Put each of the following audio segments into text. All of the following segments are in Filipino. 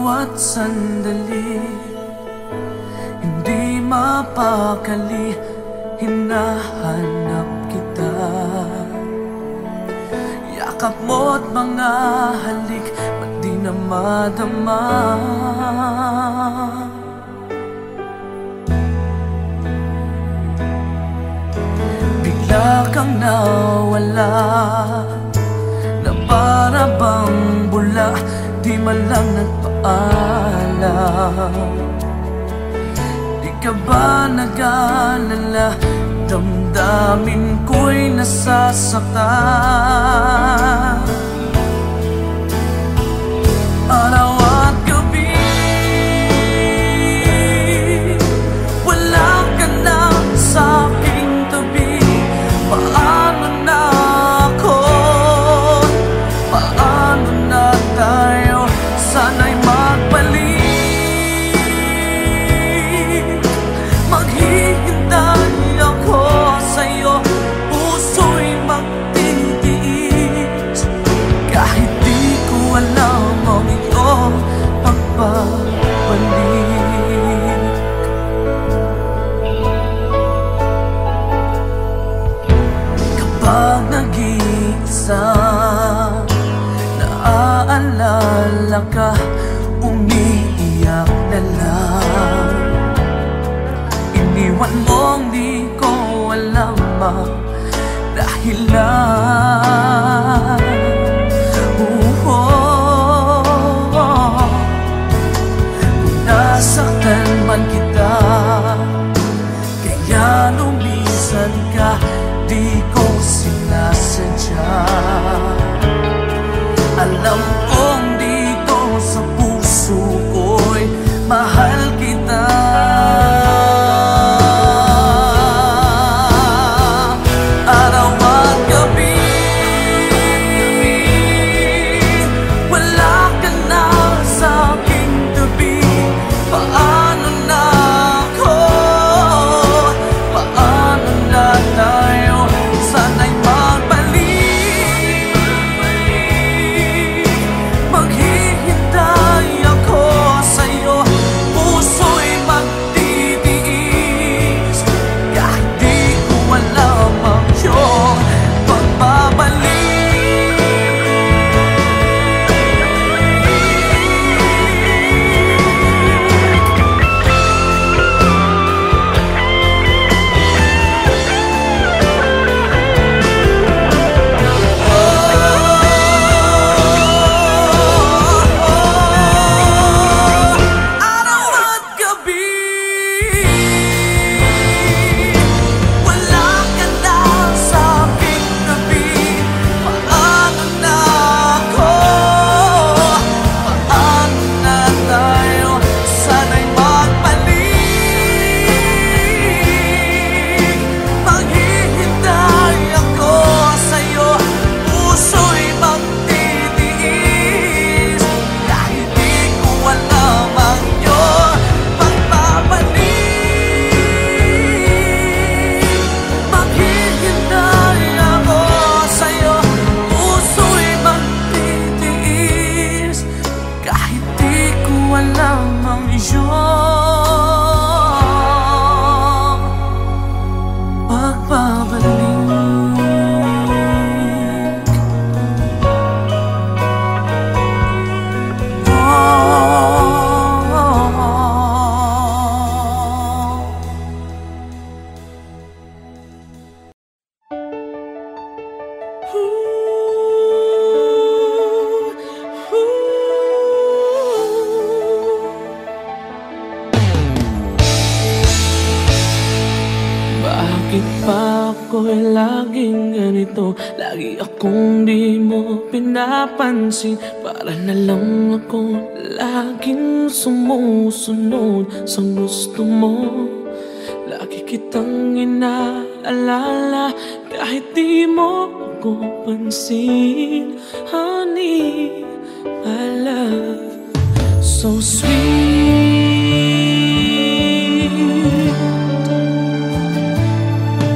bawat sandali, hindi mapakali, hinahanap kita. Yakap mo't mga halik, ba't di na madama? Bigla kang nawala, na para bang bula, di man lang nagpaalam. Di ka ba nag-alala, damdamin ko'y nasasaktan. Araw at gabi, wala ka na sa aking tabi. Paano na ako? Paano na tayo? Sana'y magbalik. Maghihintay ako sa'yo, puso'y magtitiis. Kahit di ko alam ang iyong pagbabalik. Kapag nag-iisa, naaalala ka, umiiyak na lang. Iniwan mong di ko alam ang dahilan. Kung nasaktan man kita, kaya lumisan ka, di ko sinasadya. Alam kong dito sa puso ko'y mahal kita. Araw at gabi, wala ka na sa aking tabi. Paano na ako? Paano na tayo? Sana'y magbalik. Maghihintay ako sa'yo, puso'y magtitiis. Kahit di ko alam ang iyong pagbabalik. Araw at gabi, wala ka na sa aking tabi. Paano na ako? Paano na tayo? Sana'y magbalik. Maghihintay ako sa'yo, puso'y magtitiis. Kahit di ko alam ang iyong pagbabalik. Maghihintay ako sa'yo, puso'y magtitiis. Kahit di ko alam ang iyong pagbabalik. Bakit pa ako'y laging ganito? Lagi akong di mo pinapansin. Para na lang ako laging sumusunod sa gusto mo. Lagi kitang inaalala, kahit di mo ako pansin. Honey, my love, so sweet.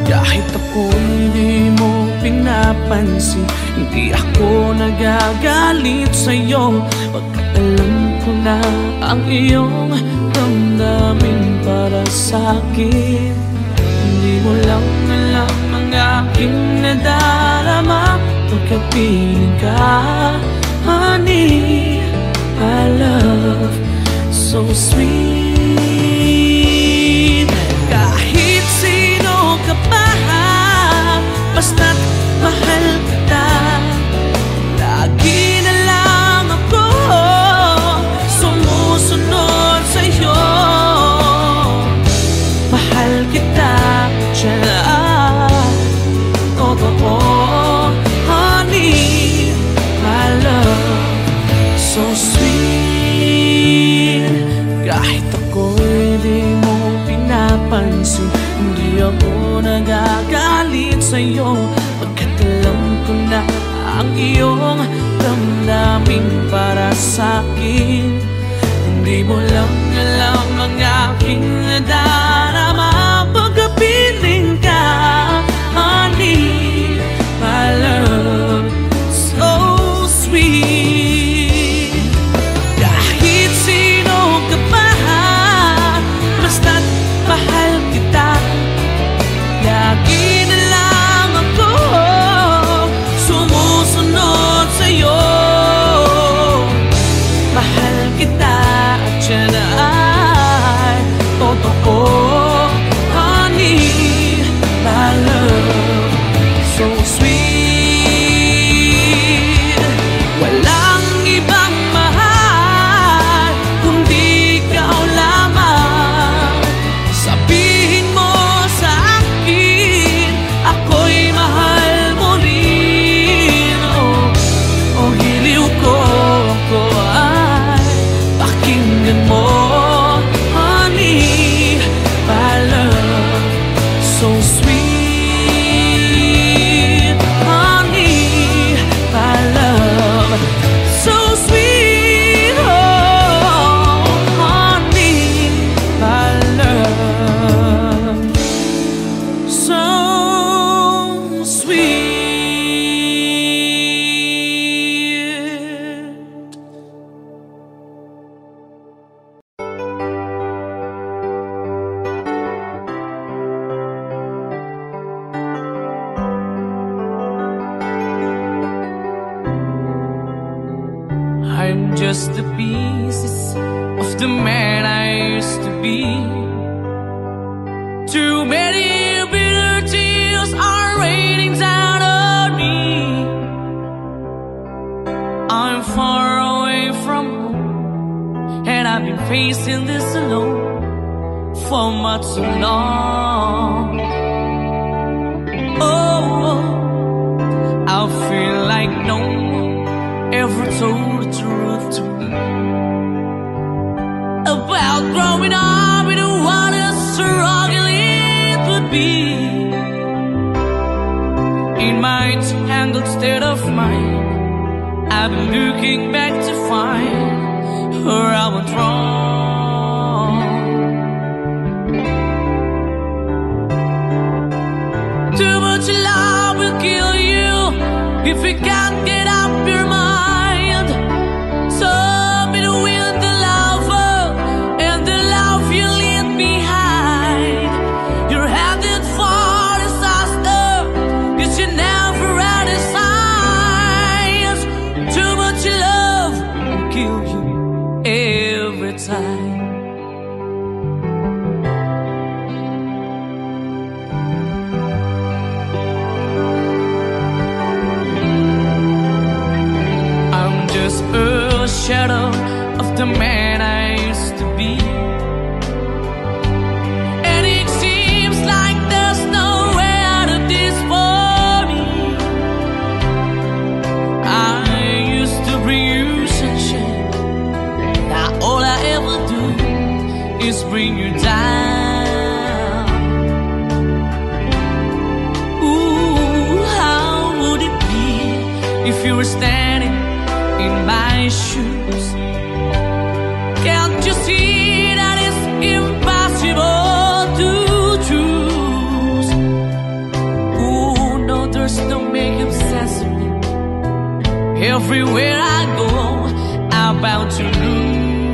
Kahit ako'y di mo pinapansin, hindi ako nagagalit sa'yo. Pagkat alam ko na ang iyong damdamin para sa'kin. Hindi mo lang alam ang aking nadarama pagkapiling ka. Honey, my love, so sweet. Kahit sino ka pa, basta't mahal kita. Lagi na lang ako sumusunod sa'yo. Mahal kita, tiyan, totoo. Honey, my love, so sweet. Kahit ako'y di mo pinapansin, hindi ako nagagalit sa'yo, pagkat alam ko na ang iyong damdamin para sa'kin. Hindi mo lang alam ang aking nadarama pagkapiling ka. Honey, my love, so sweet. Kahit sino ka pa, basta't mahal kita. Lagi na lang ako sumusunod sa'yo. Mahal kita at siya na ay totoo. Honey, my love, so sweet. Walang ibang mahal kundi ikaw lamang. Sabihin mo sa akin, ako'y mahal mo rin. Oh, hiliw ko, ako ay pakinggan mo. Honey, my love, so sweet. Honey, my love, so sweet. Oh, honey, my love, so sweet. I'm just the pieces of the man I used to be. Too many bitter tears are raining down on me. I'm far away from home, and I've been facing this alone for much so long. Oh, I feel like no one ever told the truth to me about growing up in what a struggle it would be. In my tangled state of mind, I've been looking back to find where I went wrong. Too much love will kill you if you can't get up your mind. So be with the lover and the love you leave behind. You're headed for disaster, 'cause you never had a signs. Too much love will kill you every time. A shadow of the man I used to be, and it seems like there's no way out of this for me. I used to bring you sunshine, now all I ever do is bring you down. Ooh, how would it be if you were standing in my shoes? Can't you see that it's impossible to choose? Ooh, no, there's no making sense of me. Everywhere I go, I'm bound to lose.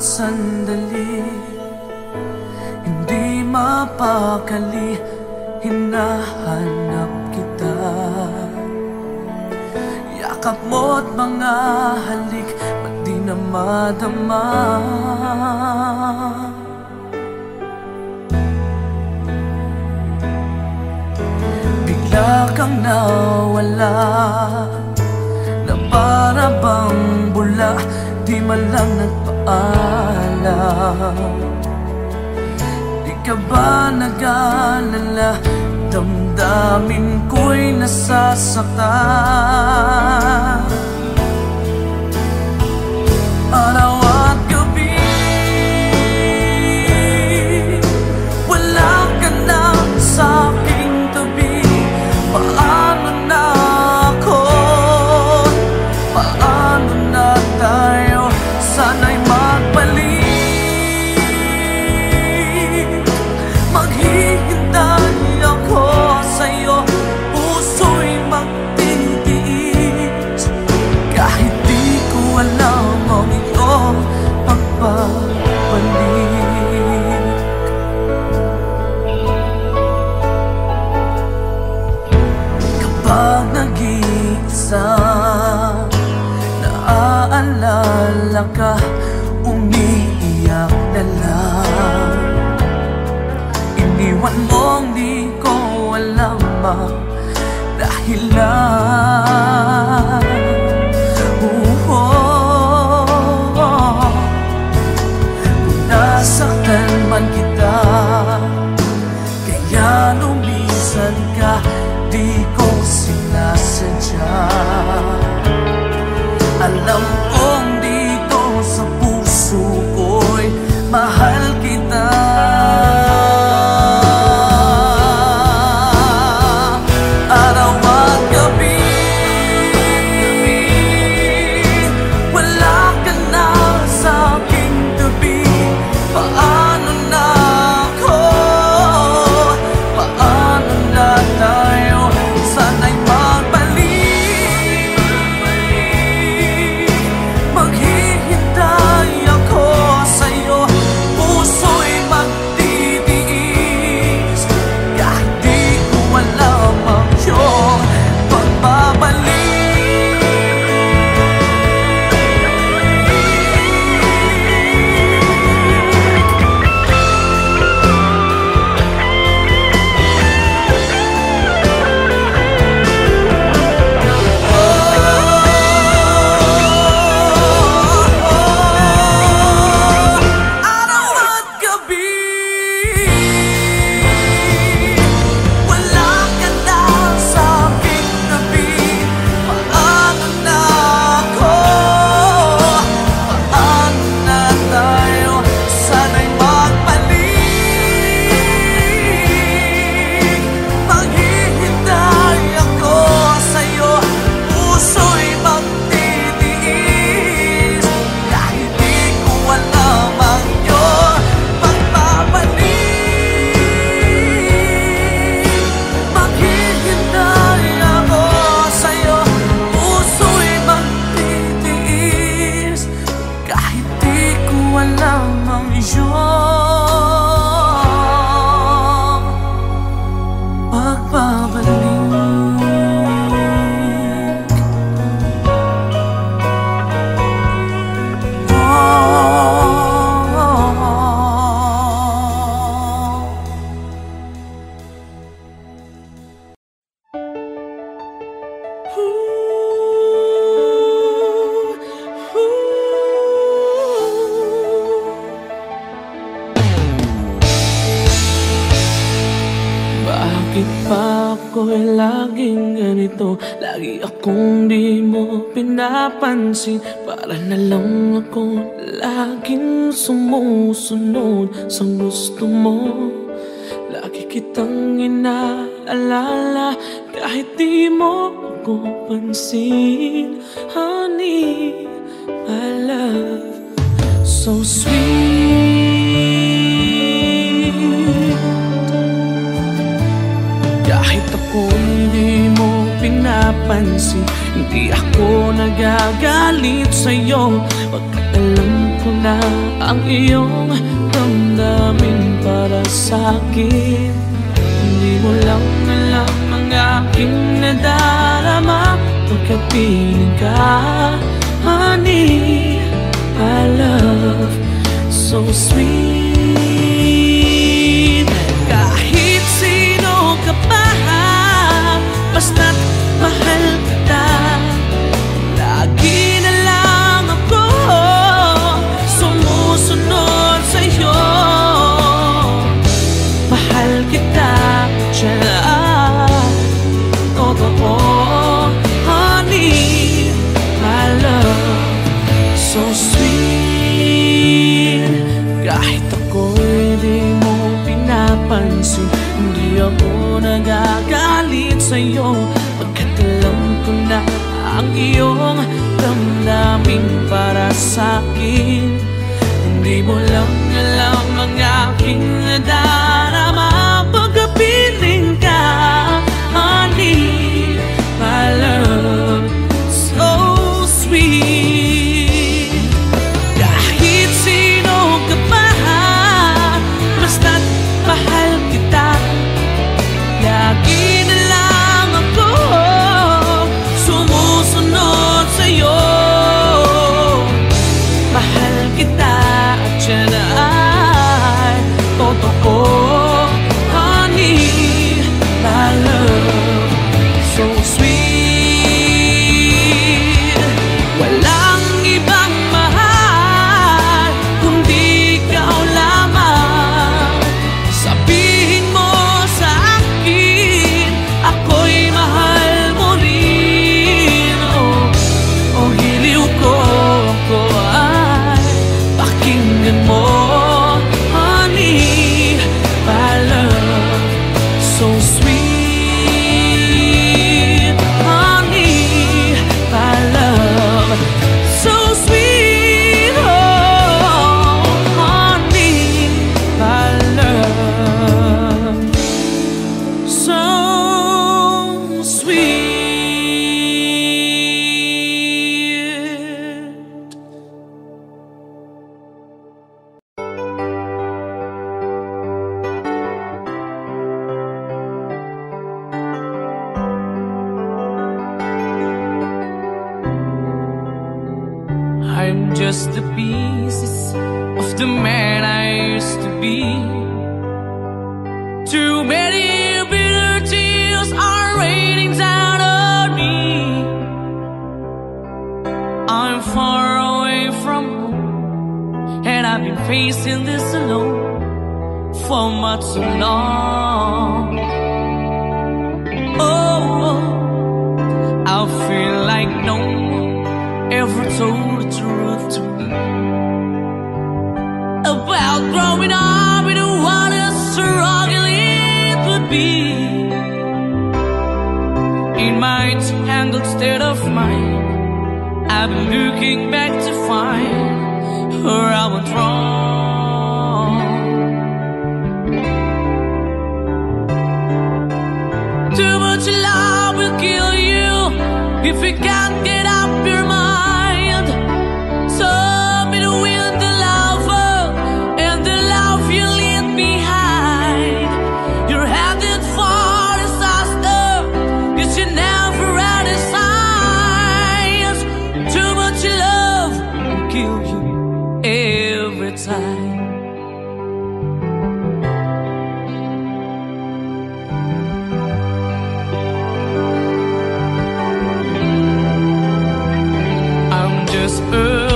sandali, hindi mapakali, hinahanap kita. Yakap mo't mga halik, ba't di na madama? Bigla kang nawala, na para bang bula, di di man lang nagpaalam. Di ka ba nag-alala, damdamin ko'y nasasaktan. Araw at gabi, wala ka na sa aking tabi. Paano na ako? Paano na tayo? Sana'y magbalik. Maghihintay ako sa'yo, puso'y magtitiis. Kahit di ko alam ang iyong pagbabalik. Kapag nag-iisa, naaalala ka, umiiyak na lang. Iniwan mong di ko alam ang dahilan. Kung nasaktan man kita, kaya lumisan ka, di ko sinasadya. Alam kong dito sa puso ko'y mahal kita. Araw at gabi, wala ka na sa aking tabi. Paano na ako? Paano na tayo? Sana'y magbalik. Maghihintay ako sa'yo, puso'y magtitiis. Kahit di ko alam ang iyong pagbabalik. Araw at gabi, wala ka na sa aking tabi. Paano na ako? Paano na tayo? Sana'y magbalik. Maghihintay ako sa'yo, puso'y magtitiis. Kahit di ko alam ang iyong pagbabalik. Maghihintay ako sa'yo, puso'y magtitiis. Kahit di ko alam ang iyong pagbabalik. Bakit pa ako'y laging ganito? Lagi akong di mo pinapansin. Para na lang ako laging sumusunod sa gusto mo. Lagi kitang inaalala kahit di mo ako pansin. Honey, my love, so sweet. Kahit ako hindi mo pinapansin, hindi ako nagagalit sa'yo. Pagkat alam ko na ang iyong damdamin para sa'kin. Hindi mo lang alam ang aking nadarama. Pagkat piling ka, honey, my love, so sweet. Kahit sino ka pa, basta't mahal kita. Lagi na lang ako pansin. Hindi ako nagagalit sa'yo, pagkat alam ko na ang iyong damdamin para sa'kin. Hindi mo lang alam ang aking nadarama pagkapiling ka, honey, my love, so sweet. Kahit sino ka pa, basta't mahal kita, lagi na lang ako sumusunod sa'yo. Mahal kita at yan ay totoo, honey, my love, so sweet. Walang ibang mahal kundi ikaw lamang. Sabihin mo sa akin, ako'y mahal mo rin. Oh, hiliw ko ay pakinggan mo, honey, my love, so sweet, honey, my love, so sweet, oh, honey, my love, so sweet. I'm just the pieces of the man I used to be. Too many bitter tears are raining down on me. I'm far away from home, and I've been facing this alone for much too long. Oh, I feel like no one ever told the truth to me about growing up in what a struggle it would be. In my tangled state of mind, I've been looking back to find where I went wrong. Too much love will kill you if you can't get up your mind. So between the lover and the love you leave behind, you're headed for disaster, 'cause you never had a signs. Too much love will kill you every time.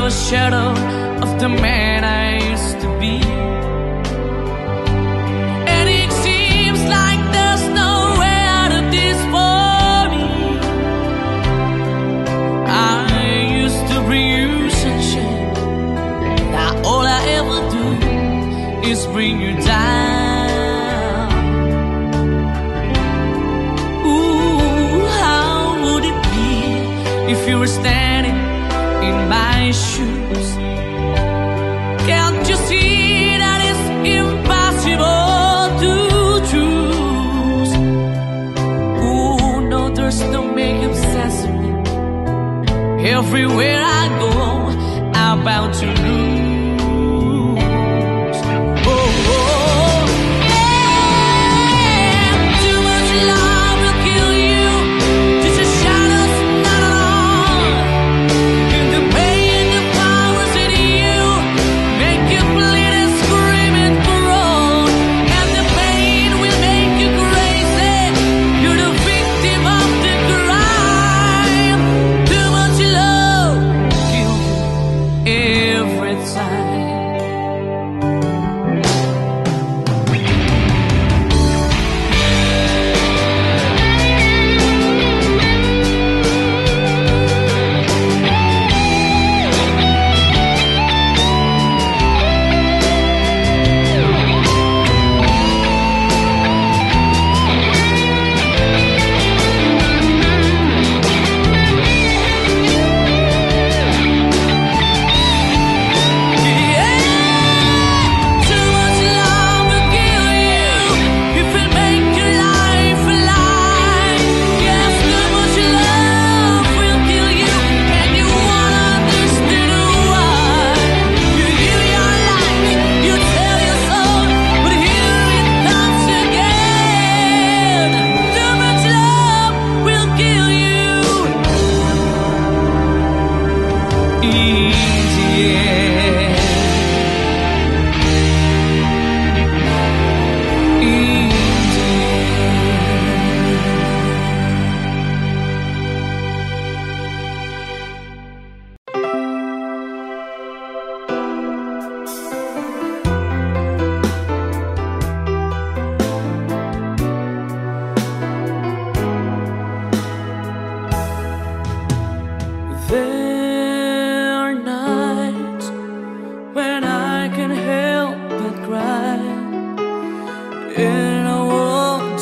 A shadow of the man I used to be, and it seems like there's no way out of this for me. I used to bring you sunshine, now all I ever do is bring you down. Ooh, how would it be if you were standing in my shoes? Can't you see that it's impossible to choose? Ooh, no, there's no making sense of me. Everywhere I go, I'm bound to lose. Oh, oh, yeah. Too much love will kill you, just a shadow's not at all. And the pain, the powers in you make you bleed and scream and groan. And the pain will make you crazy. You're the victim of the crime. Too much love will kill you every time.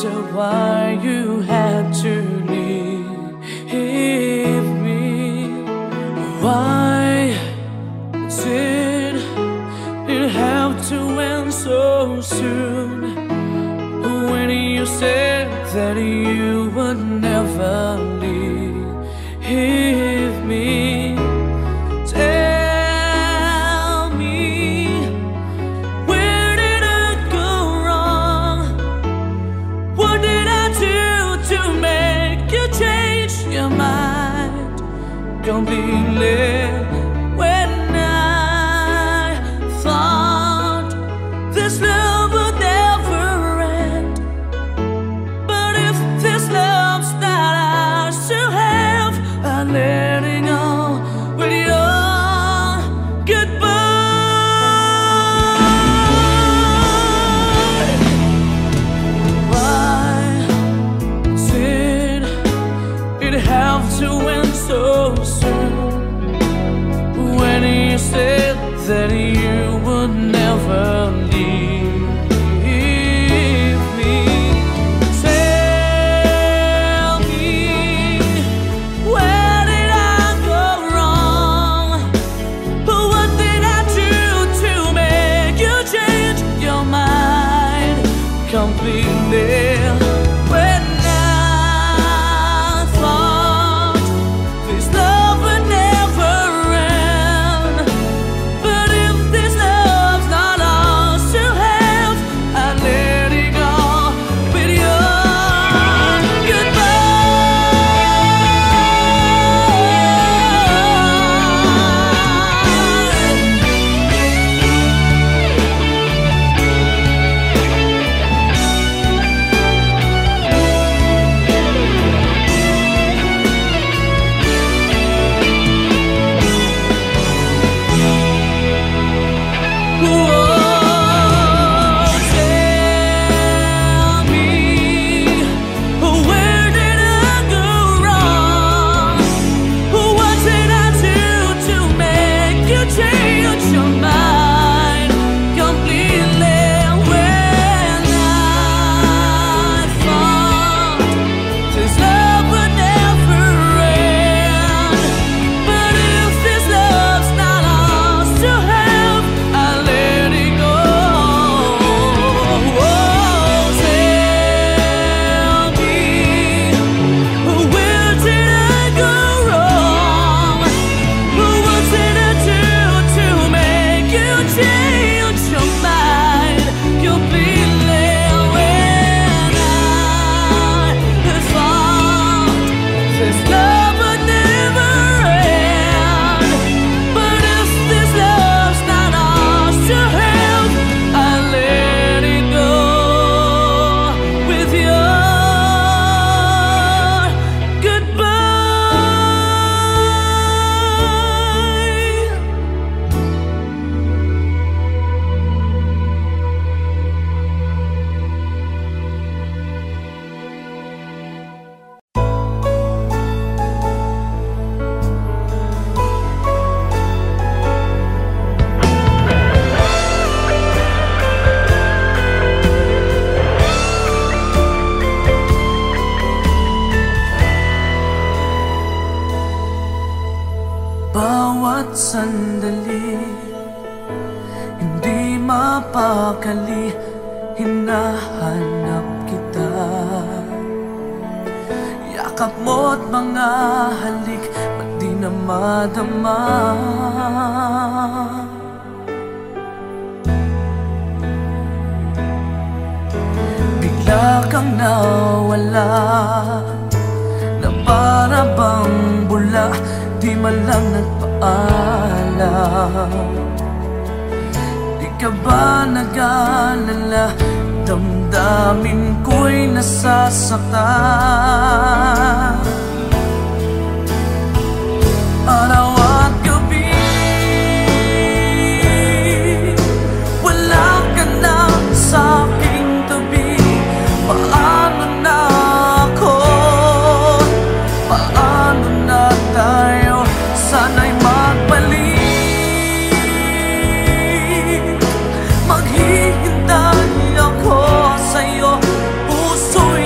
wonder why you had to leave me. Why did it have to end so soon? When you said that you would never leave me. Tell me, where did I go wrong? What did I do to make you change your mind completely? When I thought this love would never end, but if this love's not ours to have, I'm letting go with your goodbye. Why did it have to end so soon? When you said that you would never leave me. Tell me, where did I go wrong? What did I do to make you change your mind completely? When I thought this love would never end, but if this love's not ours to have, I let it go with your bawat sandali, hindi mapakali, hinahanap kita. Yakap mo't mga halik, ba't di na madama? Bigla kang nawala, na para bang bula, di man lang nagpaalam. Di ka ba nag-alala, damdamin ko'y nasasaktan. Araw at gabi, wala ka na sa aking tabi. Paano na ako? Paano na tayo? Sana'y magbalik. Maghihintay ako sa'yo, puso'y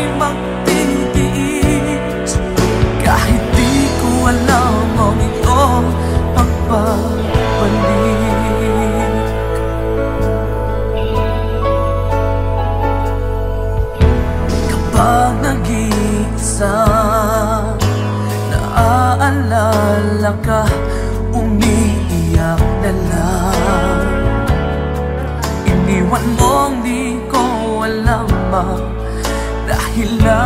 Dahil na